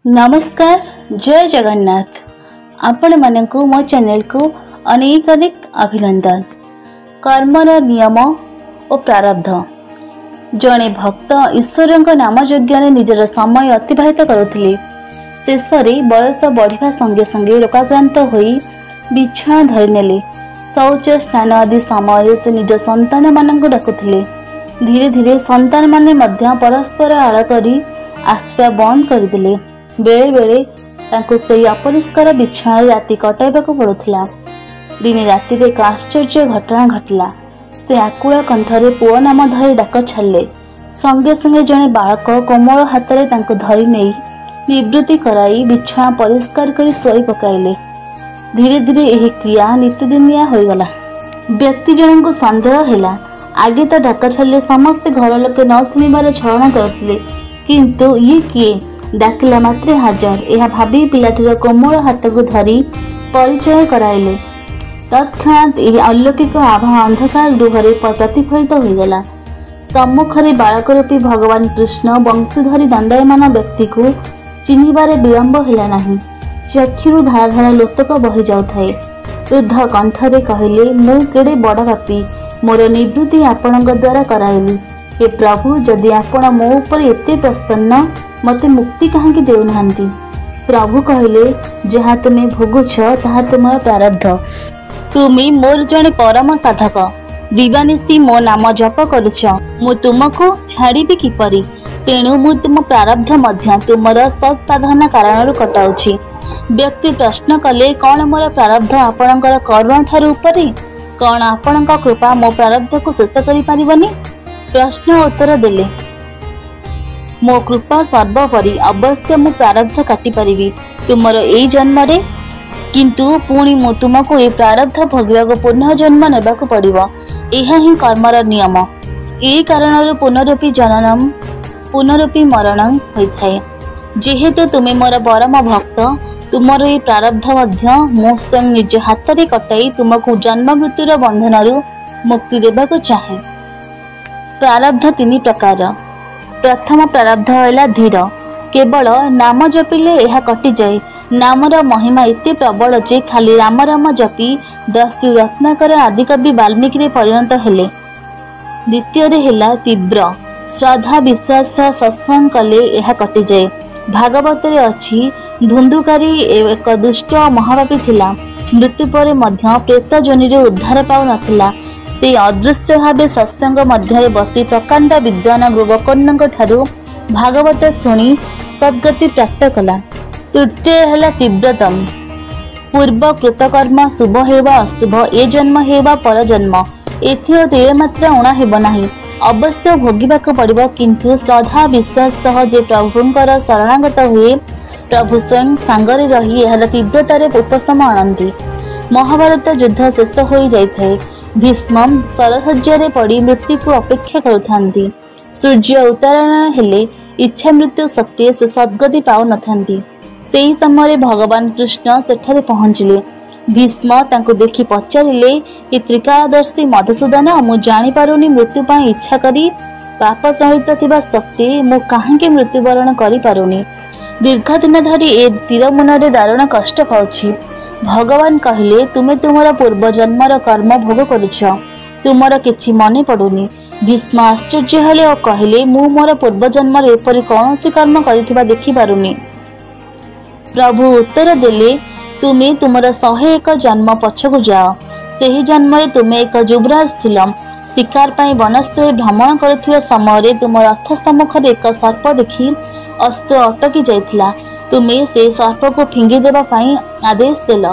नमस्कार जय जगन्नाथ आपण मानकु मो चैनल को अनेक अनेक अभिनंदन। कर्मर नियम और प्रारब्ध। जड़े भक्त ईश्वर नाम यज्ञ निजर समय अतिबाहित करुथिले। शेष बयस बढ़िया संगे संगे रोगाक्रांत होई बिछा धरिनेले। शौच स्नान आदि समय से निज संतान मानक डाकुथिले। धीरे धीरे संतान माने मध्य परस्पर आड़ करी आसवा बंद करदेले। बेले बेले तांको सेई अपरिष्कार बिछा राति कटाइबाकू पड़ुथिला। दिने राति एक आश्चर्य घटना घटला। से आकुला कंठरे पुओ नाम धरी डाक छाड़े। संगे संगे जड़े बालक कोमल हाथ में तांको धरी नहीं निवृत्ति कराई बिछा परिष्कार करी सोई पकाइले। धीरे धीरे यह क्रिया नित्यदिनिया हो गला। व्यक्ति जन को संदेह हैला। आगे तो डाक छाड़े समस्ते घर लोके न शुणिबार छलना करथिले, किंतु ये किए डाकिला मात्रे हाजर यह भावी पिलाटीर कोमल हाथ को धरी परिचय कराइले। तत्क्षणात यह अलौकिक आभा अंधकार गृह प्रतिफलित होगला। सम्मुखरे बालक रूपी भगवान कृष्ण वंशीधरी दंडायमान व्यक्ति को चिन्हिबारे विलंब हैला नहीं। चक्षुरु धारा धारा लोतक बही जाउथाए। वृद्ध कंठरे कहले, मु केड़े बड़ पापी, मोर निवृत्ति आपणक द्वारा कराइली। हे प्रभु, जदि आपण मो उपर एते प्रसन्न मते मुक्ति कहाँकि देउनाहांती। प्रभु कहले, जहाँ तुमे भोगुछ ताहा तुमर प्रारब्ध। तुमी मोर जने परम साधक, दिवानिशी मो नाम जप करुछ। मु तुमको छाड़ीबी किपरि? तेणु मु तुम प्रारब्ध मध्य तुमर सत्साधना कारणरु कटाउछि। व्यक्ति प्रश्न कले, कौन मोर प्रारब्ध आपणकर करुणा ठारू उपरि? कौन आपणक कृपा मो प्रारब्ध को शेष करि पारिबनी? प्रश्न उत्तर देले, मो कृपा सर्वोपरि, अवश्य मु प्रारब्ध काटि पारिबी तुमर एई जन्म रे, किंतु पुणी मु तुमको ए प्रारब्ध भोगिबाको पुनः जन्म नेबाको पड़िबो। एहा ही कर्मर नियम। एई कारणरु पुनरुपि जननम पुनरुपि मरणम होइथाय। जेहेतु तुमे मोर परम भक्त, तुमर ए प्रारब्ध मध्य मु स्वयं निज हाथ रे कटाई तुमको जन्म मृत्युर बंधनरु मुक्ति देबाको चाहे। प्रारब्ध तीन प्रकार। प्रथम प्रारब्ध है धीर। केवल नाम जपिले यह कटि जाए। नामर महिमा एते प्रबल जे खाली राम राम जपी दस्यु रत्नाकर आदि कवि वाल्मीकि परिणत हेले। द्वितीय है तीव्र। श्रद्धा विश्वास सत्संग कले यह कटि जाए। भागवत रे अछि, धुंधुकारी एक दुष्ट महापापी थिला। मृत्यु पर मध्य प्रेत जोनि रे उद्धार पाउ नथिला। से अदृश्य भावे सत्संग मध्य बसी प्रकांड विद्वान गोपकर्ण ठारू भागवत शुणी सद्गति प्राप्त कला। तृतीय है तीव्रतम। पूर्व कृतकर्म शुभ हेबा अशुभ, ए जन्म हेबा पर जन्म, एथिर तीर मात्रा उणा हेब नाही। अवश्य भोगिबाको पड़िबो, किंतु श्रद्धा विश्वास सह जे प्रभुंकर शरणागत हुए, प्रभु स्वयं सांगरे रही एहार तीव्रतारे उपशम आणंती। महाभारत युद्ध शेष हो जाइथाए। भीष्म सरसज्जा पड़ी मृत्यु को अपेक्षा करुथांती। सूर्य उत्तरायण हेले इच्छा मृत्यु सत्वे से सद्गति पाउ नथांती। सेही समय भगवान कृष्ण सेठारे पहुंचिले। भीष्म तांको देखि पचारिले, ए त्रिकालदर्शी मधुसूदन, मु जानि पारुनी मृत्यु पाई इच्छा करी पाप सहित थिबा सत्वे मु काहेकि मृत्युवरण करि पारुनी। दीर्घ दिन धरी ए तीर मुनरे दारुण कष्ट पाउछि। भगवान कहले, तुमे तुमर पूर्व जन्मर कर्म भोग करुछ, तुमर किछि मने पड़ुनी। भीष्म आश्चर्य हेले और कहले, मु मोर पूर्व जन्मर एपरि कौनसी कर्म करिथिबा देखि पारुनी। प्रभु उत्तर देले, तुमे तुमर 101 जन्म पछकु जाओ। सेही जन्म रे तुमे एक युवराज थिल। शिकार पाई वनस्थ भ्रमण करथिबा समय तुम रथ सम्मुख एक सर्प देखि अश्व अटकी जाइथिला। तुमे से सर्प को फिंगी देबा पाई आदेश देल।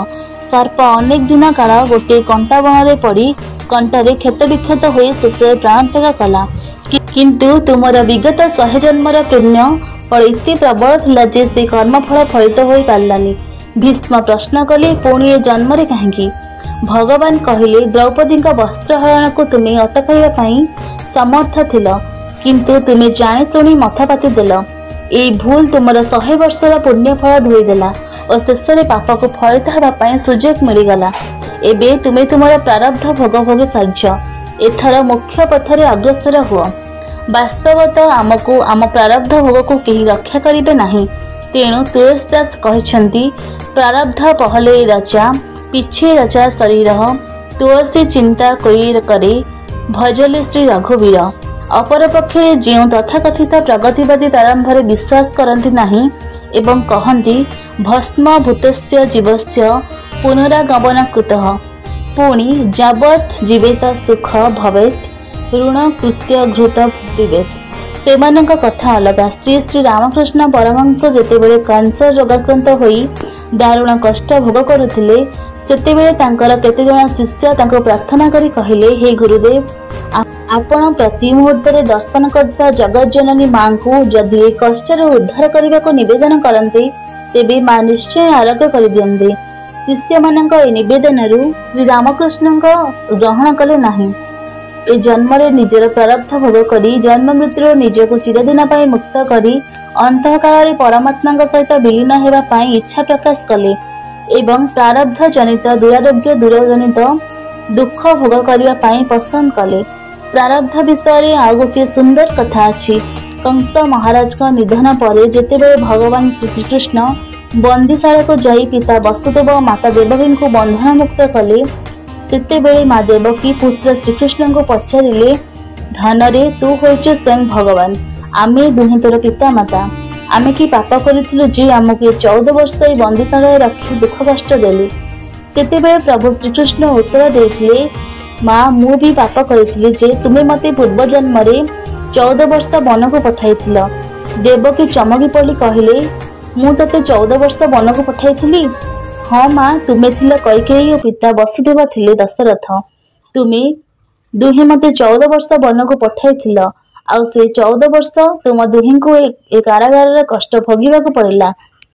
सर्प अनेक दिन काल गोटे कंटा बन पड़ी कंटारे क्षत विक्षत हो शेष प्राण त्याग कला। किंतु तुमर विगत 100 जन्मर पुण्य फल एते प्रबल थिला जे से कर्मफल फलित हो पारलानी। भीष्म प्रश्न कले, पुणी ए जन्म रे काहेकि? भगवान कहले, द्रौपदी वस्त्रहरण को तुमे अटकाइबा पाई समर्थ थिल, किंतु तुमे जाने शुणी मथापाति देल। ए भूल तुमर 100 वर्षर पुण्य फल धोईदेला और शेष पाप को फलित होगा सुजोग मिलगला। एबे तुमे तुमर प्रारब्ध भोग भोगी सार्ज। एथर मुख्य पथरे अग्रसर हुआ। वास्तवतः आमको आम प्रारब्ध भोग को केही रक्षा करिबे नाही। तेणु तुलसीदास कहते प्रारब्ध पहले रचा पिछे रचा शरीर तुलसी चिंता कोई करे भजले श्री रघुवीर। अपरपक्षे जो तथाकथित प्रगतिवादी प्रारंभ विश्वास करती नहीं एवं कहती भस्म भूतस्य जीवस्य पुनरागमन कृतः पुणी जावत् जीवेत सुख भवेत् ऋण कृत्य घृत पिबेत् सेमानक कथा अलग। श्री श्री रामकृष्ण परमहंस जेतेबेले कैंसर रोगाक्रांत होई दारुण कष्ट भोग करुथिले सेतेबेले तांकर केतेजण शिष्य तांको प्रार्थना करी कहिले हे गुरुदेव आपण प्रति मुहूर्त दर्शन करता जगत जननी मां को जदि ए कष्टर उद्धार करने को निवेदन करते तेबे मां निश्चय आरोग्य कर दियंते। शिष्य मानक ए निवेदन श्री रामकृष्ण ग्रहण कले नहीं। ए जन्म निजर प्रारब्ध भोग करी जन्म मृत्यु निजको चिरदिन मुक्त करी अंतःकाल परमात्मा सहित विलीन होगा इच्छा प्रकाश कले एवं प्रारब्ध जनित दुरारोग्य दूरजनित दुख भोग करने पसंद कले। प्रारब्ध विषय आउ गोटे सुंदर कथा अच्छी। कंस महाराज का निधन पर जेतेबेले भगवान श्रीकृष्ण बंदीशाला को जाई पिता वसुदेव और माता देवकी को बंधन मुक्त कले सेतेबेले माँ देवकी पुत्र श्रीकृष्ण को पचारे धन रे तू होइछु स्वयं भगवान आमे दुहे तोर पिता माता आमे कि पाप करिथिलु जे आमके 14 वर्ष बंदीशाला रखी दुख कष्ट देलु। सेतेबेले प्रभु श्रीकृष्ण उत्तर देथिले माँ मु भी पाप करिथिली जे तुमे मते पूर्व जन्म रे 14 वर्ष वन को पठाइथिल। देवकी चमकी पड़ी कहले मु तते 14 वर्ष वन को पठाइथिली। हाँ माँ तुमे थिल कैकेयी और पिता वसुदेव थिले दशरथ तुमे दुहे मते 14 वर्ष वन को पठाइथिल आउ से 14 वर्ष तुम दुहे को एक कारागार कष्ट भोगिबा को पड़िला।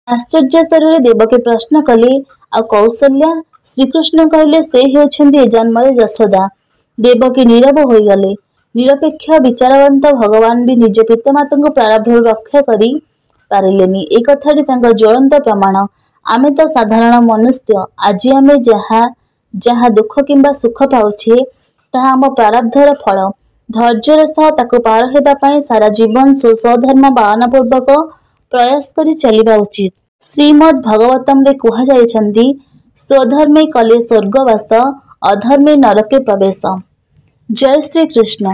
आश्चर्य स्वरूप देवकी प्रश्न कले आ कौशल्या श्रीकृष्ण कहले से होछन्ती जन्म यशोदा। देवकी नीरव हो गले। निरपेक्ष विचारवंत भगवान भी निज पितामाता को प्रारब्ध रक्षा करी पारिलेनी। एक कथाटी तांका ज्वलंत प्रमाण। आमे तो साधारण मनुष्य आज आमे जहा जहा दुख किंबा सुख पाउछे ताहा आम प्रारब्धर फल। धैर्यर सह ताको पार हेबा पई सारा जीवन स्वधर्म पालन पूर्वक प्रयास करी चलिबा उचित। श्रीमद् भागवतम रे कुहा जायछन्ती स्वधर्मे कले स्वर्गवास अधर्मे नरके प्रवेश। जय श्री कृष्ण।